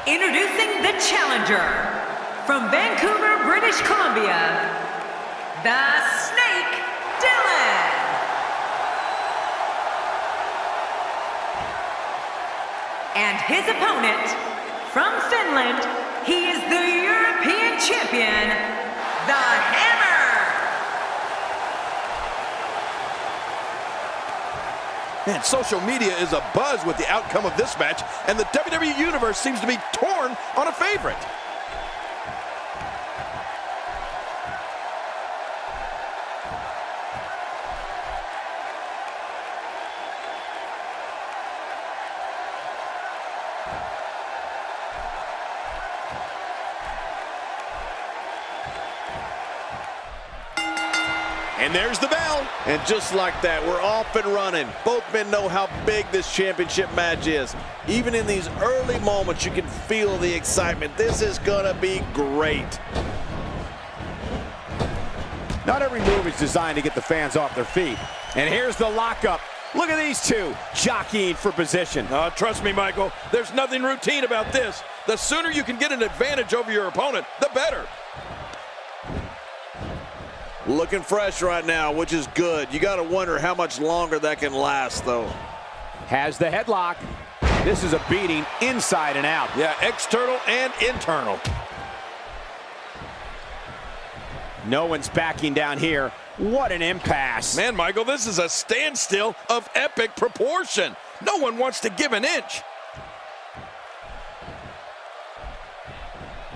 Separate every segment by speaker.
Speaker 1: Introducing the challenger from Vancouver, British Columbia, the Snake Dylan. And his opponent from Finland, he is the European champion, the Hammer.
Speaker 2: Man, social media is abuzz with the outcome of this match, and the WWE Universe seems to be torn on a favorite.
Speaker 3: And there's the bell. And just like that, we're off and running. Both men know how big this championship match is. Even in these early moments, you can feel the excitement. This is gonna be great.
Speaker 4: Not every move is designed to get the fans off their feet. And here's the lockup. Look at these two jockeying for position.
Speaker 2: Trust me, Michael, there's nothing routine about this. The sooner you can get an advantage over your opponent, the better.
Speaker 3: Looking fresh right now, which is good. You gotta wonder how much longer that can last, though.
Speaker 4: Has the headlock. This is a beating inside and out.
Speaker 2: Yeah, external and internal.
Speaker 4: No one's backing down here. What an impasse.
Speaker 2: Man, Michael, this is a standstill of epic proportion. No one wants to give an inch.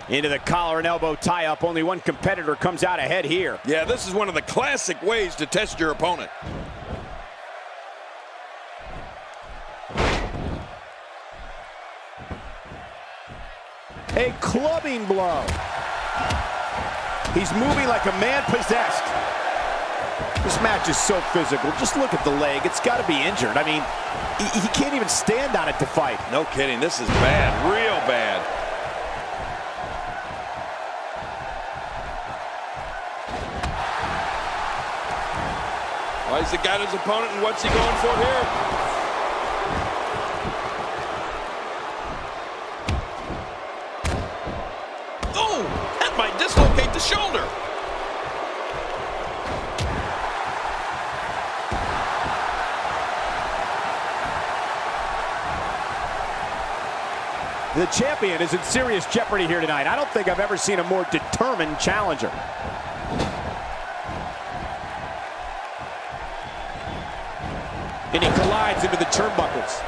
Speaker 4: Into the collar and elbow tie-up. Only one competitor comes out ahead here.
Speaker 2: Yeah, this is one of the classic ways to test your opponent.
Speaker 4: A clubbing blow. He's moving like a man possessed. This match is so physical. Just look at the leg. It's got to be injured. I mean, he can't even stand on it to fight.
Speaker 2: No kidding. This is bad. Real bad. Well, he's got his opponent, and what's he going for here? Oh, that might dislocate the shoulder.
Speaker 4: The champion is in serious jeopardy here tonight. I don't think I've ever seen a more determined challenger. And he collides into the turnbuckles.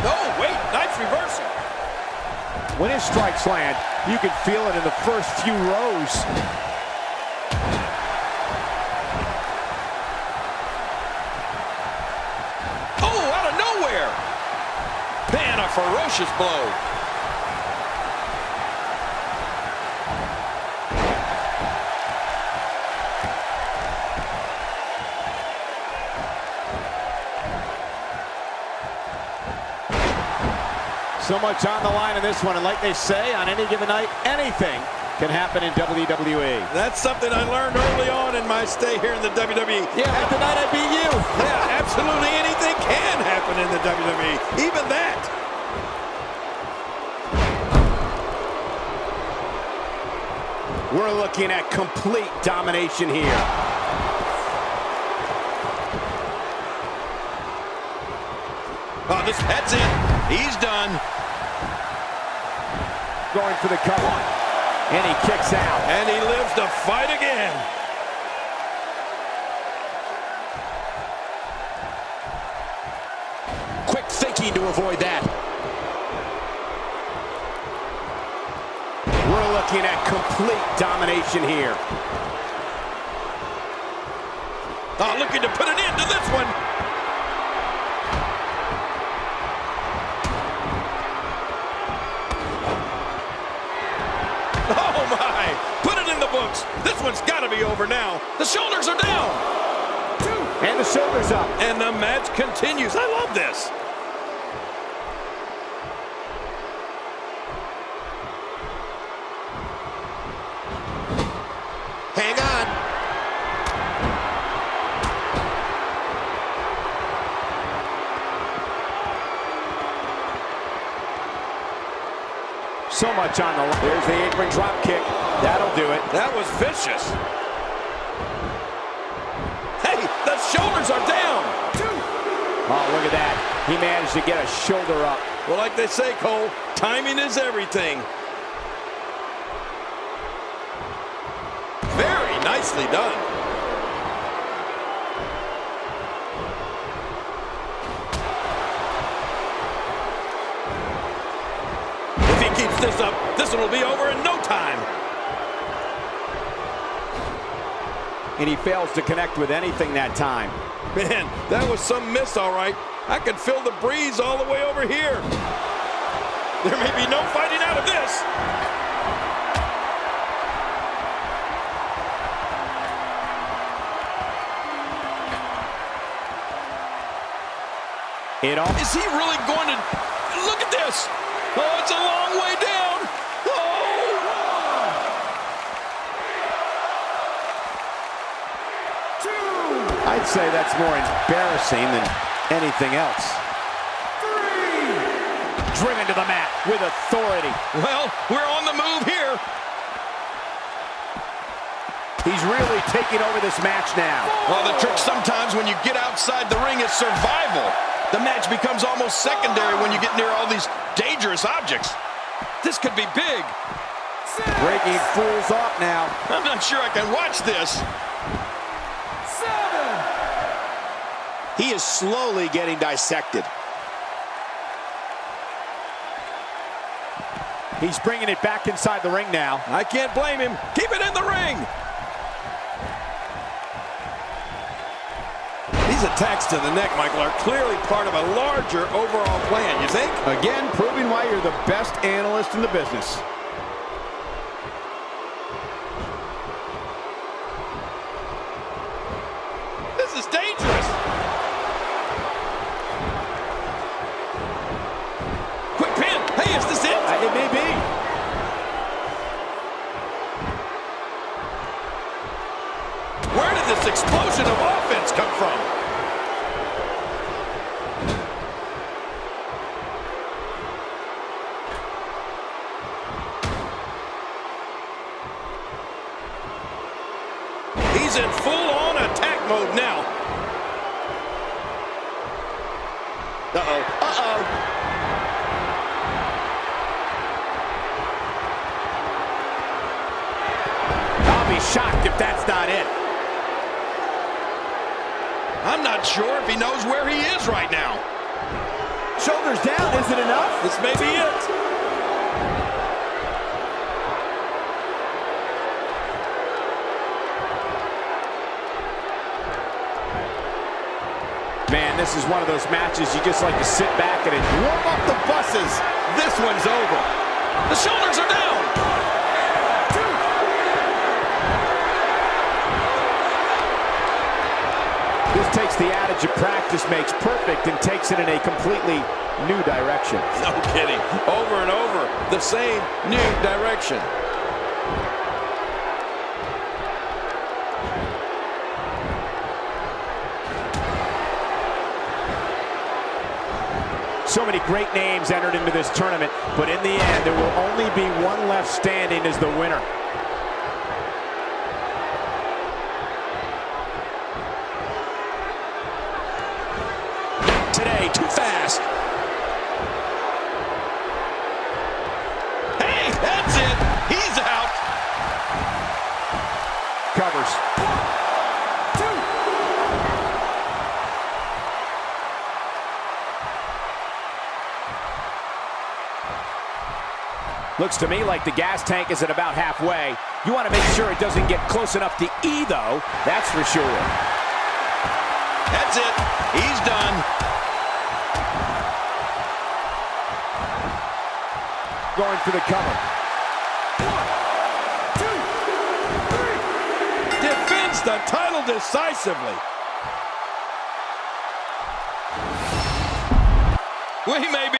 Speaker 2: Oh, wait, nice reversal.
Speaker 4: When his strikes land, you can feel it in the first few rows.
Speaker 2: Oh, out of nowhere. Man, a ferocious blow.
Speaker 4: So much on the line in this one, and like they say, on any given night, anything can happen in WWE.
Speaker 2: That's something I learned early on in my stay here in the WWE.
Speaker 4: Yeah, but the night I beat you.
Speaker 2: Yeah, absolutely anything can happen in the WWE, even that.
Speaker 4: We're looking at complete domination here.
Speaker 2: Oh, this head's in. He's done.
Speaker 4: Going for the cover. And he kicks out.
Speaker 2: And he lives to fight again.
Speaker 4: Quick thinking to avoid that. We're looking at complete domination here.
Speaker 2: Oh, looking to put an end to this one. Oh, my. Put it in the books. This one's got to be over now. The shoulders are down.
Speaker 4: And the shoulders up.
Speaker 2: And the match continues. I love this.
Speaker 3: Hang on.
Speaker 4: So much on the line. There's the apron drop kick. That'll do it.
Speaker 2: That was vicious. Hey, the shoulders are down.
Speaker 4: Oh, look at that. He managed to get a shoulder up.
Speaker 2: Well, like they say, Cole, timing is everything. Very nicely done. If he keeps this up, this one will be over in no time.
Speaker 4: And he fails to connect with anything that time.
Speaker 2: Man, that was some miss, all right. I could feel the breeze all the way over here. There may be no fighting out of this. Is he really going to... Look at this. Oh, it's a long way down. Oh!
Speaker 4: I'd say that's more embarrassing than anything else. Driven to the mat with authority.
Speaker 2: Well, we're on the move here.
Speaker 4: He's really taking over this match now.
Speaker 2: Well, the trick sometimes when you get outside the ring is survival. The match becomes almost secondary when you get near all these dangerous objects. This could be big.
Speaker 4: Breaking fools off now.
Speaker 2: I'm not sure I can watch this.
Speaker 3: He is slowly getting dissected.
Speaker 4: He's bringing it back inside the ring now.
Speaker 2: I can't blame him. Keep it in the ring. These attacks to the neck, Michael, are clearly part of a larger overall plan, you think?
Speaker 4: Again, proving why you're the best analyst in the business.
Speaker 2: This is dangerous. Quick pin. Hey, is this it?
Speaker 4: It may be.
Speaker 2: Where did this explosion of offense come from? He's in full-on attack mode now. Uh-oh. Uh-oh.
Speaker 4: I'll be shocked if that's not it.
Speaker 2: I'm not sure if he knows where he is right now.
Speaker 4: Shoulders down, is it enough?
Speaker 2: This may be it.
Speaker 4: Man, this is one of those matches you just like to sit back and warm up the buses.
Speaker 2: This one's over. The shoulders are down.
Speaker 4: This takes the adage of practice makes perfect and takes it in a completely new direction.
Speaker 2: No kidding. Over and over, the same new direction.
Speaker 4: So many great names entered into this tournament, but in the end, there will only be one left standing as the winner.
Speaker 2: Today, too fast. Hey, that's it. He's out.
Speaker 4: Covers. Looks to me like the gas tank is at about halfway. You want to make sure it doesn't get close enough to E, though. That's for sure.
Speaker 2: That's it. He's done.
Speaker 4: Going for the cover.
Speaker 2: 1, 2, 3. Defends the title decisively. We may be